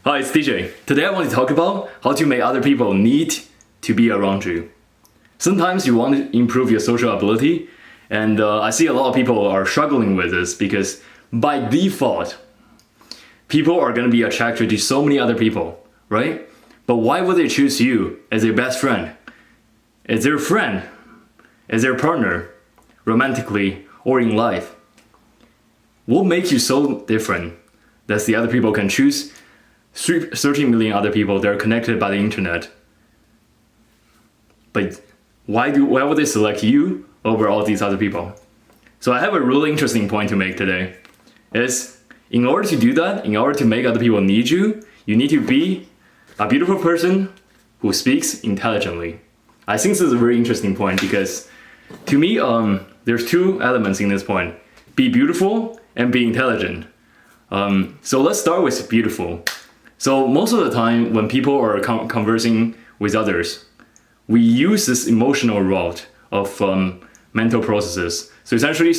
Hi, it's DJ. Today I want to talk about how to make other people need to be around you. Sometimes you want to improve your social ability, and I see a lot of people are struggling with this because by default, people are going to be attracted to so many other people, right? But why would they choose you as their best friend, as their friend, as their partner, romantically or in life? What makes you so different that the other people can choose 30 million other people that are connected by the internet? But why would they select you over all these other people? So I have a really interesting point to make today. Is in order to do that, in order to make other people need you, you need to be a beautiful person who speaks intelligently. I think this is a very interesting point because to me, there's two elements in this point: be beautiful and be intelligent. So let's start with beautiful. So most of the time when people are conversing with others, we use this emotional route of mental processes. So essentially,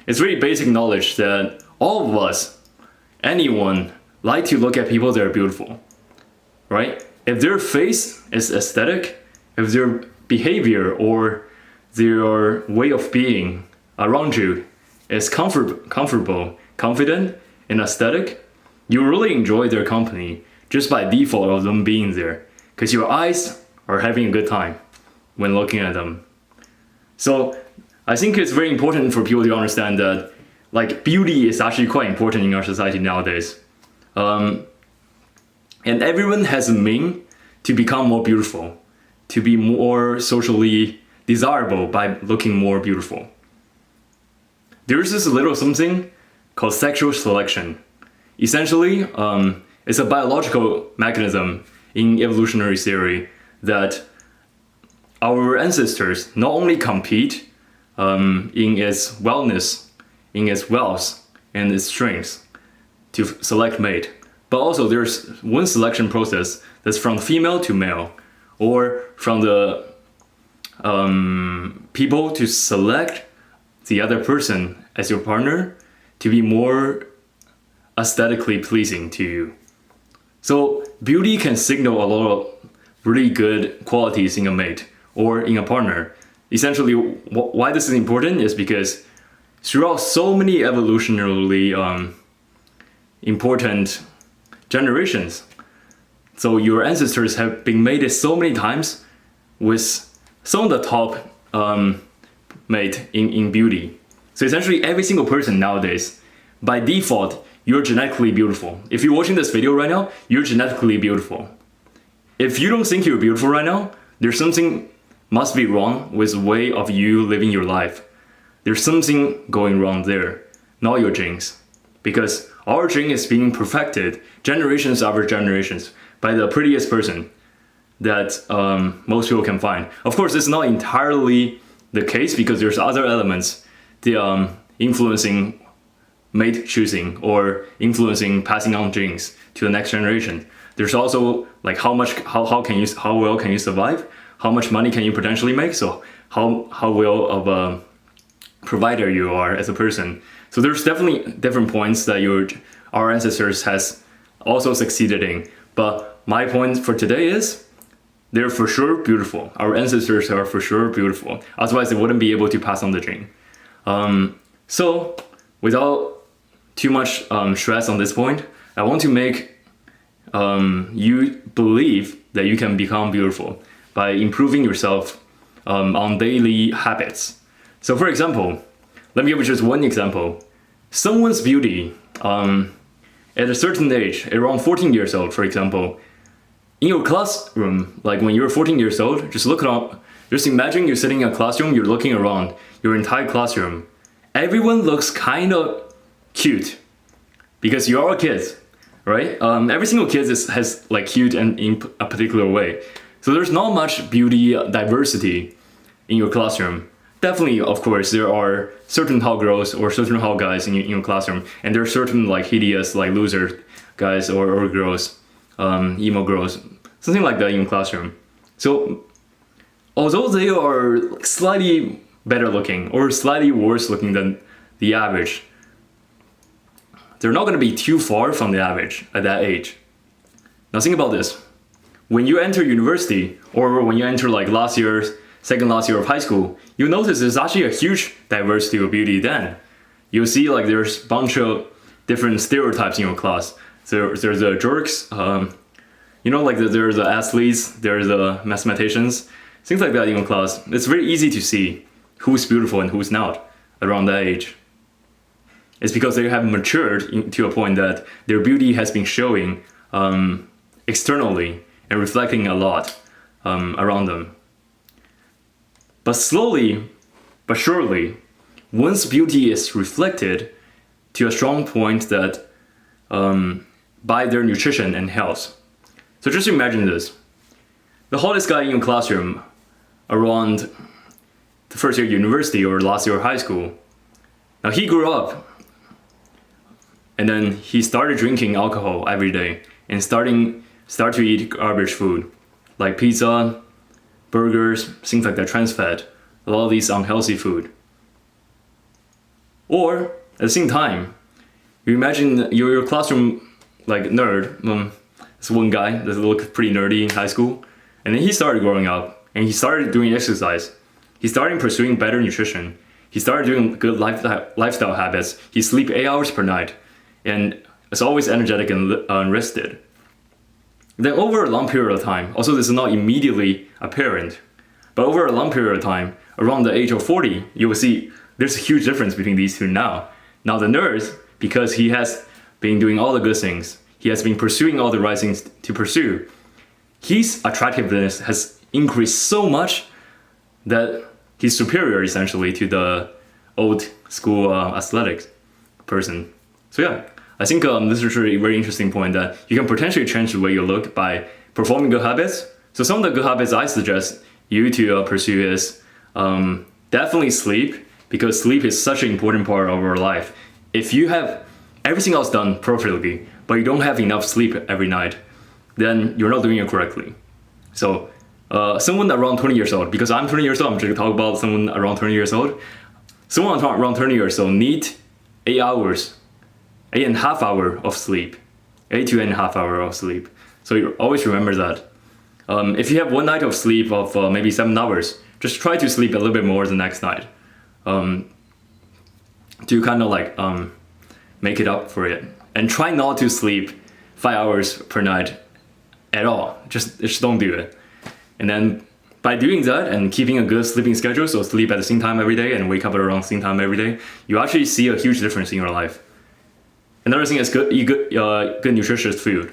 it's really basic knowledge that all of us, anyone, like to look at people that are beautiful, right? If their face is aesthetic, if their behavior or their way of being around you is comfortable, confident, and aesthetic, you really enjoy their company just by default of them being there, because your eyes are having a good time when looking at them. So I think it's very important for people to understand that beauty is actually quite important in our society nowadays. And everyone has a mean to become more beautiful, to be more socially desirable by looking more beautiful. There's this little something called sexual selection. Essentially, it's a biological mechanism in evolutionary theory that our ancestors not only compete in its wellness, in its wealth, and its strengths to select mate, but also there's one selection process that's from female to male, or from the people to select the other person as your partner to be more aesthetically pleasing to you. So beauty can signal a lot of really good qualities in a mate or in a partner. Essentially, why this is important is because throughout so many evolutionarily important generations, so your ancestors have been mated so many times with some of the top mate in beauty. So essentially every single person nowadays, by default, you're genetically beautiful. If you're watching this video right now, you're genetically beautiful. If you don't think you're beautiful right now, there's something must be wrong with the way of you living your life. There's something going wrong there, not your genes. Because our gene is being perfected generations after generations by the prettiest person that most people can find. Of course, it's not entirely the case because there's other elements the influencing mate choosing or influencing passing on genes to the next generation. There's also how well can you survive? How much money can you potentially make? So how well of a provider you are as a person. So there's definitely different points that our ancestors has also succeeded in. But my point for today is they're for sure beautiful. Our ancestors are for sure beautiful. Otherwise they wouldn't be able to pass on the gene. So without too much stress on this point, I want to make you believe that you can become beautiful by improving yourself on daily habits. So for example, let me give you just one example. Someone's beauty at a certain age, around 14 years old, for example, in your classroom, when you're 14 years old, just imagine you're sitting in a classroom, you're looking around your entire classroom. Everyone looks kind of cute because you're all kids, right? Every single kid has cute and in a particular way. So there's not much beauty diversity in your classroom. Definitely, of course, there are certain hot girls or certain hot guys in your classroom, and there are certain hideous loser guys or girls, emo girls, something like that in your classroom. So although they are slightly better looking or slightly worse looking than the average, they're not going to be too far from the average at that age. Now think about this. When you enter university, or when you enter like second last year of high school, you'll notice there's actually a huge diversity of beauty then. You'll see like there's a bunch of different stereotypes in your class. So there's the jerks, there's the athletes, there's the mathematicians, things like that in your class. It's very easy to see who's beautiful and who's not around that age. It's because they have matured to a point that their beauty has been showing externally and reflecting a lot around them. But slowly, but surely, once beauty is reflected to a strong point that by their nutrition and health. So just imagine this. The hottest guy in your classroom around the first year of university or last year of high school. Now he grew up and then he started drinking alcohol every day and start to eat garbage food like pizza, burgers, things like that, trans fat, a lot of these unhealthy food. Or at the same time, you imagine your classroom like nerd. This one guy that looked pretty nerdy in high school, and then he started growing up and he started doing exercise. He started pursuing better nutrition. He started doing good lifestyle habits. He sleep 8 hours per night, and is always energetic and rested. Then over a long period of time, also this is not immediately apparent, but over a long period of time, around the age of 40, you will see there's a huge difference between these two now. Now the nerd, because he has been doing all the good things, he has been pursuing all the right things to pursue, his attractiveness has increased so much that he's superior essentially to the old school athletics person. So yeah, I think this is a very interesting point that you can potentially change the way you look by performing good habits. So some of the good habits I suggest you to pursue is definitely sleep, because sleep is such an important part of our life. If you have everything else done perfectly, but you don't have enough sleep every night, then you're not doing it correctly. So someone around 20 years old, because I'm 20 years old, I'm just going to talk about someone around 20 years old. Someone around 20 years old need 8 hours, 8.5 hours of sleep, 8 to 8.5 hours of sleep. So you always remember that. If you have one night of sleep of maybe 7 hours, just try to sleep a little bit more the next night to kind of like make it up for it. And try not to sleep 5 hours per night at all. Just don't do it. And then by doing that and keeping a good sleeping schedule, so sleep at the same time every day and wake up around the same time every day, you actually see a huge difference in your life. Another thing is good nutritious food.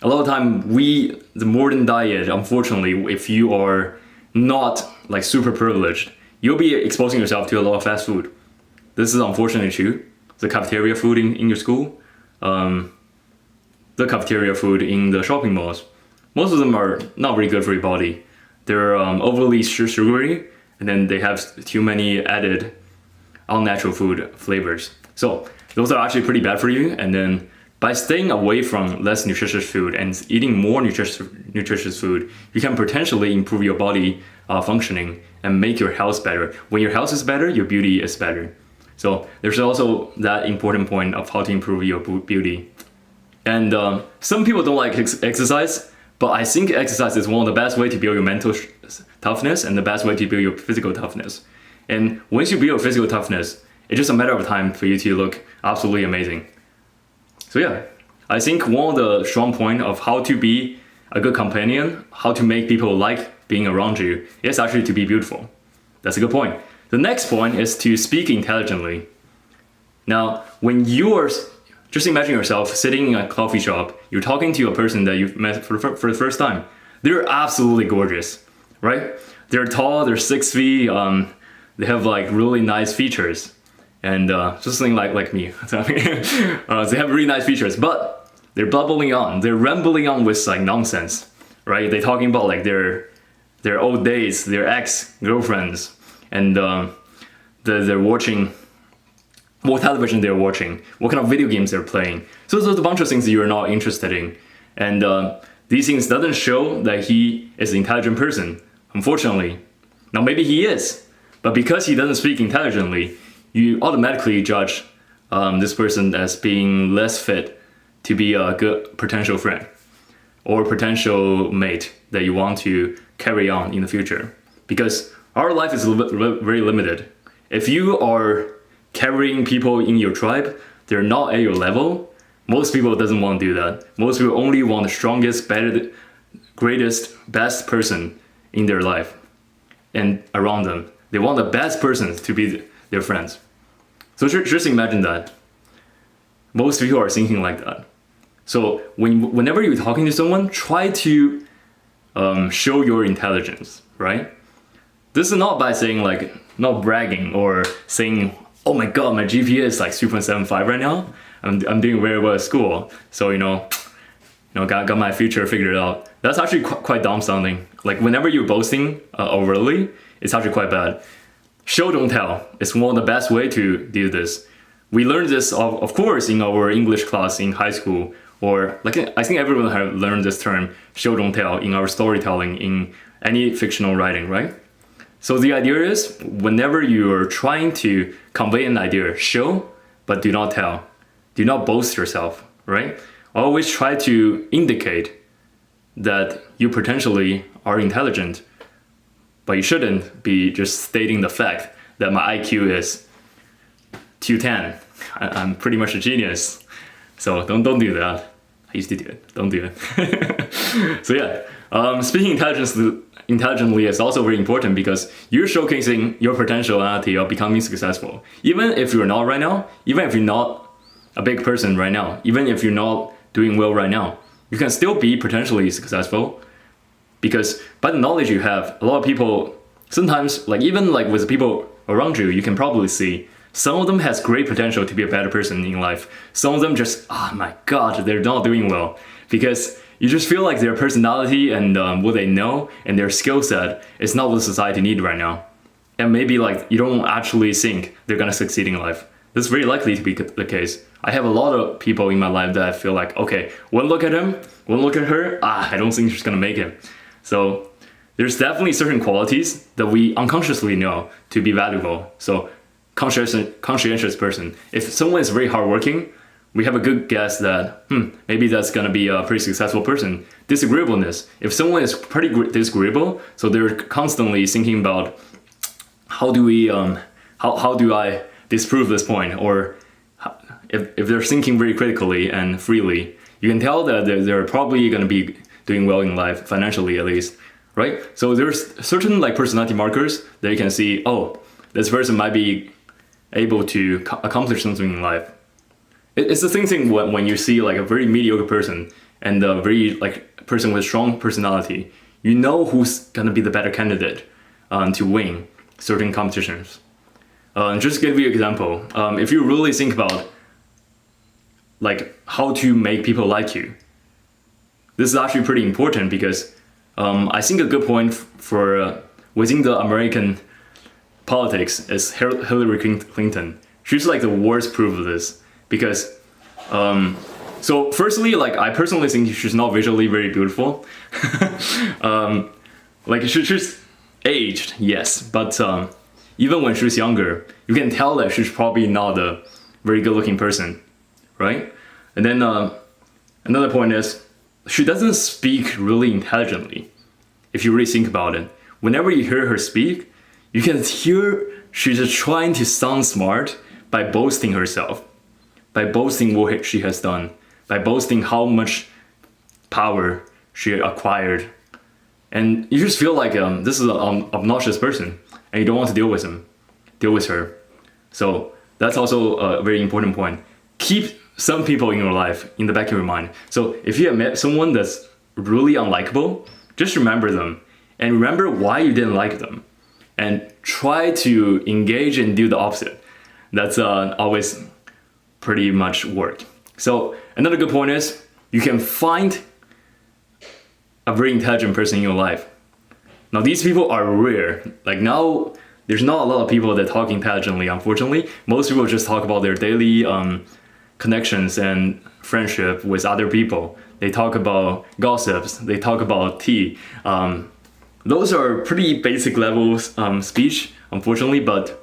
A lot of time the modern diet, unfortunately, if you are not like super privileged, you'll be exposing yourself to a lot of fast food. This is unfortunately true. The cafeteria food in your school, the cafeteria food in the shopping malls, most of them are not very good for your body. They're overly sugary, and then they have too many added unnatural food flavors. So those are actually pretty bad for you. And then by staying away from less nutritious food and eating more nutritious food, you can potentially improve your body functioning and make your health better. When your health is better, your beauty is better. So there's also that important point of how to improve your beauty. And some people don't like exercise, but I think exercise is one of the best way to build your mental toughness and the best way to build your physical toughness. And once you build your physical toughness, it's just a matter of time for you to look absolutely amazing. So yeah, I think one of the strong points of how to be a good companion, how to make people like being around you, is actually to be beautiful. That's a good point. The next point is to speak intelligently. Now, when you're just imagine yourself sitting in a coffee shop, you're talking to a person that you've met for the first time. They're absolutely gorgeous, right? They're tall, they're 6 feet, they have like really nice features, and just something like me. They have really nice features, but they're bubbling on, they're rambling on with like nonsense, right? They're talking about like their old days, their ex-girlfriends, and they're watching what television they're watching, what kind of video games they're playing. So there's a bunch of things that you're not interested in. And these things doesn't show that he is an intelligent person, unfortunately. Now maybe he is, but because he doesn't speak intelligently, you automatically judge this person as being less fit to be a good potential friend. or potential mate that you want to carry on in the future. Because our life is very limited. If you are carrying people in your tribe, they're not at your level, most people doesn't want to do that. Most people only want the strongest, better, greatest, best person in their life and around them. They want the best persons to be their friends. So just imagine that. Most people are thinking like that. So whenever you're talking to someone, try to show your intelligence, right? This is not by saying like, not bragging or saying, oh my god, my GPA is like 3.75 right now. I'm doing very well at school. So, got my future figured out. That's actually quite dumb sounding. Like whenever you're boasting overtly, it's actually quite bad. Show, don't tell. It's one of the best way to do this. We learned this, of course, in our English class in high school, or like I think everyone has learned this term, show, don't tell, in our storytelling, in any fictional writing, right? So the idea is, whenever you're trying to convey an idea, show, but do not tell. Do not boast yourself, right? Always try to indicate that you potentially are intelligent, but you shouldn't be just stating the fact that my IQ is 210. I'm pretty much a genius. So don't do that. I used to do it. Don't do it. So yeah, speaking intelligently is also very important because you're showcasing your potentiality of becoming successful. Even if you're not right now, even if you're not a big person right now, even if you're not doing well right now, you can still be potentially successful because by the knowledge you have, a lot of people, sometimes even with people around you, you can probably see some of them has great potential to be a better person in life. Some of them just, oh my god, they're not doing well because you just feel like their personality and what they know and their skill set is not what society needs right now. And maybe you don't actually think they're gonna succeed in life. That's very likely to be the case. I have a lot of people in my life that I feel like, okay, one look at him, one look at her, I don't think she's gonna make it. So there's definitely certain qualities that we unconsciously know to be valuable. So conscientious person. If someone is very hardworking, we have a good guess that maybe that's gonna be a pretty successful person. Disagreeableness. If someone is pretty disagreeable, so they're constantly thinking about how do I disprove this point, or if they're thinking very critically and freely, you can tell that they're probably gonna be doing well in life, financially at least, right? So there's certain personality markers that you can see, oh, this person might be able to accomplish something in life. It's the same thing when you see a very mediocre person and a very person with strong personality. You know who's gonna be the better candidate to win certain competitions. Just to give you an example, if you really think about how to make people like you, this is actually pretty important because I think a good point for within the American politics is Hillary Clinton. She's the worst proof of this because so firstly, I personally think she's not visually very beautiful. She's aged, yes, but even when she's younger, you can tell that she's probably not a very good-looking person, right? And then another point is she doesn't speak really intelligently. If you really think about it, whenever you hear her speak, you can hear she's just trying to sound smart by boasting herself, by boasting what she has done, by boasting how much power she acquired. And you just feel like this is an obnoxious person and you don't want to deal with her. So that's also a very important point. Keep some people in your life in the back of your mind. So if you have met someone that's really unlikable, just remember them and remember why you didn't like them and try to engage and do the opposite. That's always pretty much work. So another good point is you can find a very intelligent person in your life. Now these people are rare. Now there's not a lot of people that talk intelligently, unfortunately. Most people just talk about their daily connections and friendship with other people. They talk about gossips, they talk about tea. Those are pretty basic levels speech, unfortunately, but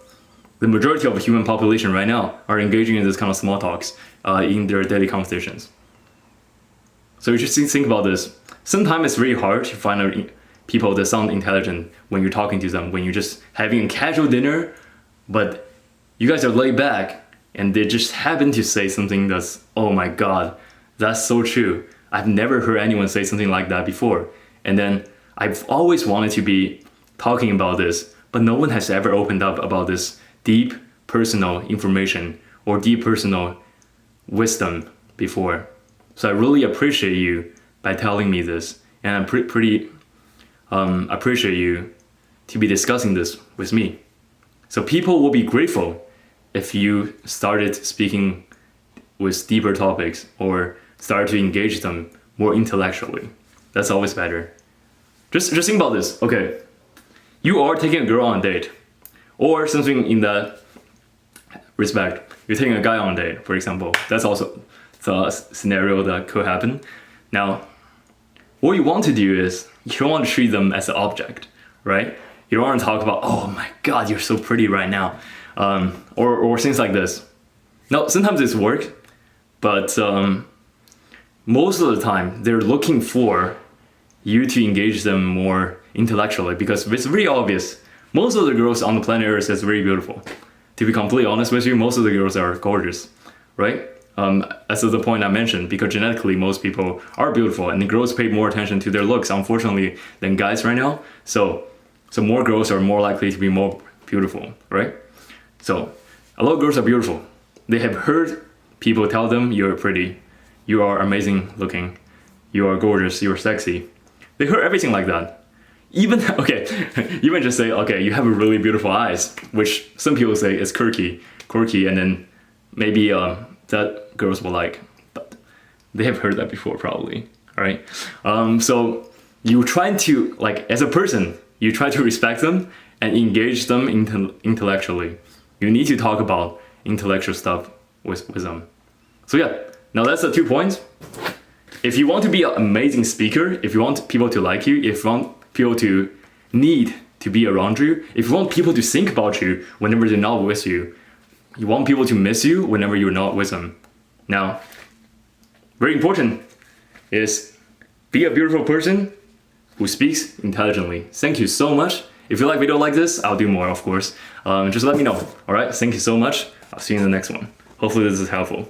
the majority of the human population right now are engaging in this kind of small talks in their daily conversations. So you just think about this. Sometimes it's really hard to find people that sound intelligent when you're talking to them, when you're just having a casual dinner, but you guys are laid back and they just happen to say something that's, oh my God, that's so true. I've never heard anyone say something like that before. And then I've always wanted to be talking about this, but no one has ever opened up about this deep personal information or deep personal wisdom before. So I really appreciate you by telling me this, and I'm pretty appreciate you to be discussing this with me. So people will be grateful if you started speaking with deeper topics or start to engage them more intellectually. That's always better. Just think about this. Okay, you are taking a girl on a date, or something in that respect. You're taking a guy on a date, for example. That's also the scenario that could happen. Now, what you want to do is you don't want to treat them as an object, right? You don't want to talk about, oh my God, you're so pretty right now, or things like this. Now, sometimes it's work, but most of the time they're looking for you to engage them more intellectually, because it's very obvious. Most of the girls on the planet Earth is very beautiful. To be completely honest with you, most of the girls are gorgeous, right? As of the point I mentioned, because genetically most people are beautiful, and the girls pay more attention to their looks, unfortunately, than guys right now. So more girls are more likely to be more beautiful, right? So a lot of girls are beautiful. They have heard people tell them you're pretty, you are amazing looking, you are gorgeous, you're sexy. They heard everything like that. Even just say, okay, you have a really beautiful eyes, which some people say is quirky, and then maybe that girls will like, but they have heard that before probably, all right? So you try to, like, as a person, you try to respect them and engage them intellectually. You need to talk about intellectual stuff with them. So yeah, now that's the 2 points. If you want to be an amazing speaker, if you want people to like you, if you want people to need to be around you, if you want people to think about you whenever they're not with you, you want people to miss you whenever you're not with them. Now, very important is be a beautiful person who speaks intelligently. Thank you so much. If you like video like this, I'll do more, of course. Just let me know. All right, thank you so much. I'll see you in the next one. Hopefully this is helpful.